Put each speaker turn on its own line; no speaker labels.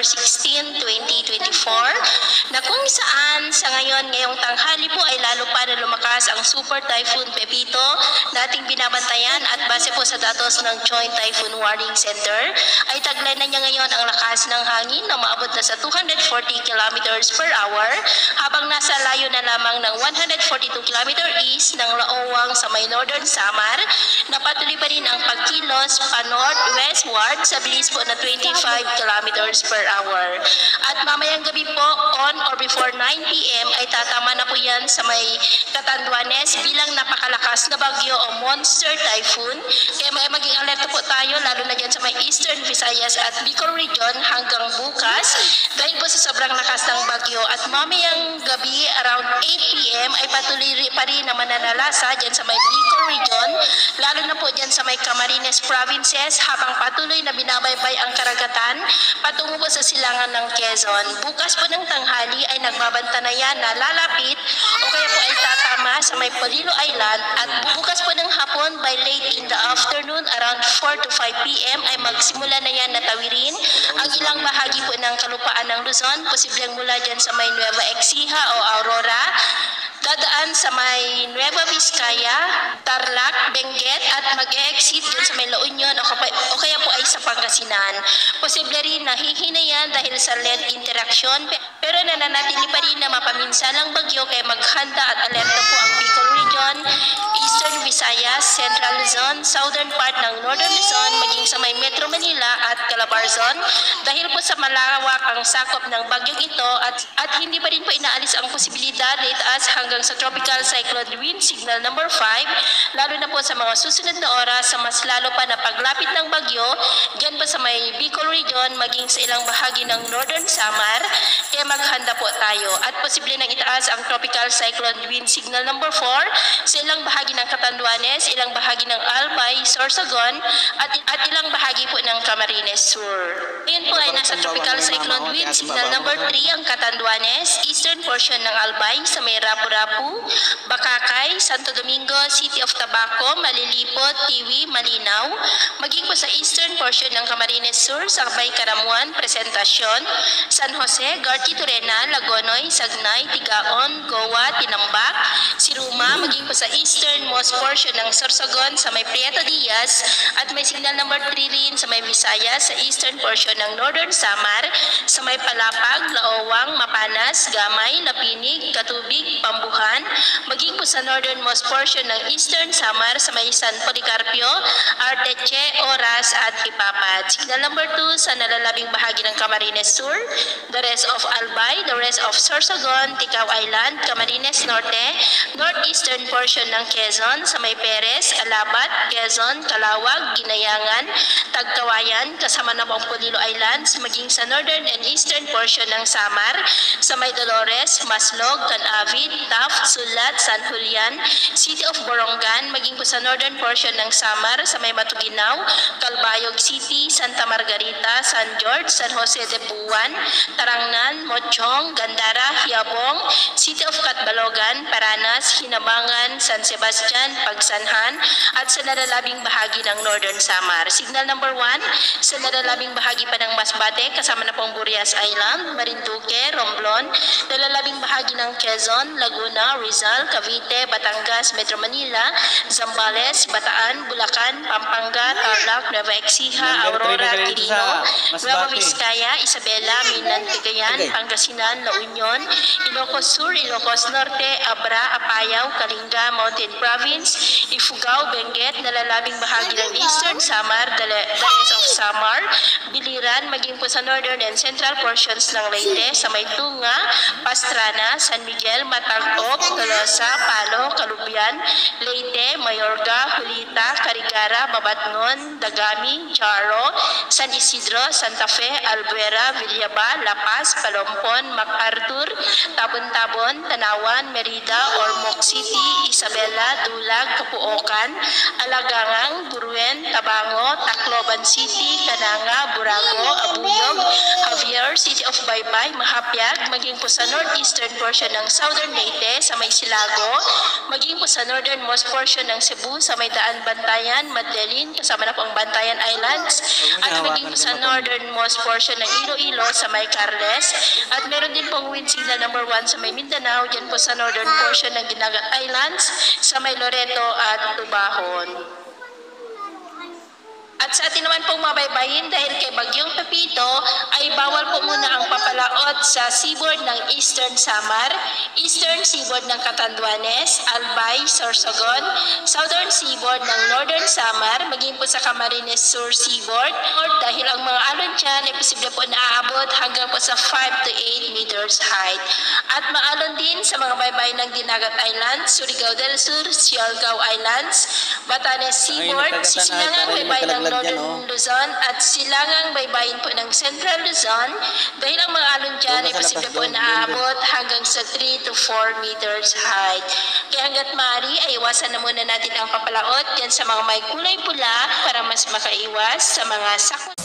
16, 2024 na kung saan sa ngayong tanghali po ay lalo pa na lumakas ang Super Typhoon Pepito na ating binabantayan at base po sa datos ng Joint Typhoon Warning Center ay taglay na niya ngayon ang lakas ng hangin na maabot na sa 240 kilometers per hour habang nasa layo na lamang ng 142 kilometer east ng Laowang sa may Northern Samar na patuloy pa rin ang pagkilos pa-north-westward sa bilis po na 25 kilometers per hour. At mamayang gabi po on or before 9 p.m. ay tatama na po yan sa may Catanduanes bilang napakalakas na bagyo o monster typhoon. Kaya maging alerto po tayo lalo na dyan sa may Eastern Visayas at Bicol region hanggang bukas dahil po sa sobrang lakas ng bagyo. At mamayang gabi around 8 p.m. ay patuloy pa rin na mananalasa dyan sa may Bicol region lalo na po dyan sa may Camarines provinces habang patuloy na binabaybay ang karagatan patungo po sa silangan ng Quezon. Bukas po ng tanghali ay nagbabanta na yan na lalapit o kaya po ay tatama sa may Polillo Island at bukas po ng hapon by late in the afternoon around 4 to 5 p.m. ay magsimula na yan na tawirin ang ilang bahagi po ng kalupaan ng Luzon, posibleng mula dyan sa may Nueva Ecija o Aurora, dadaan sa may Nueva Vizcaya, Tarlac, Benguet at mag-exit dun sa may La Union o kaya po ay sa Pangasinan. Posible rin na hihina yan dahil sa lead interaction pero nananatili pa rin na mapaminsalang bagyo kaya maghanda at alerto po ang Bicol region, Eastern Visayas, Central Luzon, Southern part ng Northern Luzon, maging sa may Metro Manila at Calabarzon dahil po sa malawak ang sakop ng bagyong ito at hindi pa rin po inaalis ang posibilidad na itaas hanggang sa tropical cyclone wind signal number 5 lalo na po sa mga susunod na oras sa mas lalo pa na paglapit ng bagyo dyan po sa may Bicol region maging sa ilang bahagi ng Northern Samar kaya maghanda po tayo at posible nang itaas ang tropical cyclone wind signal number 4 sa ilang bahagi ng Catanduanes, ilang bahagi ng Albay, Sorsogon at ilang bahagi po ng Camarines Sur. Ngayon po ay nasa tropical cyclone wind signal number 3 ang Catanduanes, eastern portion ng Albay sa may Rapu-Rapu, Bakakay, Santo Domingo, City of Tabaco, Malilipot, Tiwi, Malinaw, maging po sa eastern portion ng Camarines Sur, Sakbay, Karamuan, Presentacion, San Jose, Gartiturena, Lagonoy, Sagnay, Tigaon, Goa, Tinambak, Siruma, maging po sa easternmost portion ng Sorsogon sa may Prieto Diaz at may signal number 3 rin sa may Visayas sa eastern portion ng Northern Samar sa may Palapag, Laowang, Mapanas, Gamay, Lapinig, Katubig, Pambuhan, maging po sa northernmost portion ng Eastern Samar sa may San Policarpio, Arteche, Oras at Ipapat. Signal number 2 sa nalalabing bahagi ng Camarines Sur, the rest of Albay, the rest of Sorsogon, Ticao Island, Camarines Norte, northeastern portion ng Quezon sa may Perez, Alabat, Quezon, Calawag, Ginayangan, Tagkawayan, kasama na po ang Polillo Islands, maging sa northern and eastern portion ng Samar sa may Dolores, Maslog, Canavid, Taft, Sulat, San Julian, City of Borongan, maging po sa northern portion ng Samar sa may Matuginaw, Calbayog City, Santa Margarita, San George, San Jose de Buwan, Tarangnan, Mochong, Gandara, Hiabong, City of Catbalogan, Paranas, Hinabangan, San Sebastian, Pagsanhan, at sa nalalabing bahagi ng Northern Samar. Signal number 1, sa nalalabing bahagi pa ng Masbate, kasama na pong Burias Island, Marinduque, Romblon, nalalabing bahagi ng Quezon, Laguna, Rizal, Cavite, Batangas, Metro Manila, Zambales, Bataan, Bulacan, Pampanga, Tarlac, Nueva Ecija, Aurora, Quirino, Nueva Vizcaya, Isabela, Minan, Cagayan, Pangasinan, La Union, Ilocos Sur, Ilocos Norte, Abra, Apayao, Kalinga, Mountain Province, Ifugao, Benguet, nalalabing bahagi ng Eastern Samar, the rest of Samar, Biliran, maging po sa northern and central portions ng Leyte, sa may Tunga, Pastrana, San Miguel, Matagop, Tolosa, Palo, Kalubian, Leyte, Mayorga, Hulita, Carigara, Babatngon, Dagami, Charo, San Isidro, Santa Fe, Albuera, Villaba, La Paz, Palompon, MacArthur, Tabon-Tabon, Tanawan, Merida, Ormoc City, Isabela, Dulag, Kapuokan, Alagangang, Buruen, Tabango, Tacloban City, Cananga, Burago, Abuyog, Javier, City of Baybay, Mahapyag, maging po sa northeastern portion ng Southern Leyte sa may Silago, maging po sa northernmost portion ng Cebu sa may Daan Bantayan, Madeline, kasama na po ang Bantayan Islands, at maging po sa northernmost portion ng Iloilo sa may Carles, at meron din pong wind signal number 1 sa may Mindanao, dyan po sa northern portion ng Dinagat Islands, sa may Loreto at Tubahon. At sa atin naman pong mabaybayin dahil kay Bagyong Pepito ay bawal po muna ang papalaot sa seaboard ng Eastern Samar, Eastern Seaboard ng Catanduanes, Albay, Sorsogon, Southern Seaboard ng Northern Samar, maging po sa Camarines Sur Seaboard, or dahil ang mga alon dyan ay posible po na aabot hanggang po sa 5 to 8 meters height. At maalon din sa mga baybayin ng Dinagat Islands, Surigao del Sur, Siargao Islands, Batanes Seaboard, Sisingangang baybayin ng Northern Luzon at Silangang baybayin po ng Central Luzon dahil ang mga alon dyan ay posible po na aabot hanggang sa 3 to 4 meters height. Kaya hanggat maaari ay iwasan na muna natin ang papalaot dyan sa mga may kulay pula para mas makaiwas sa mga sakot.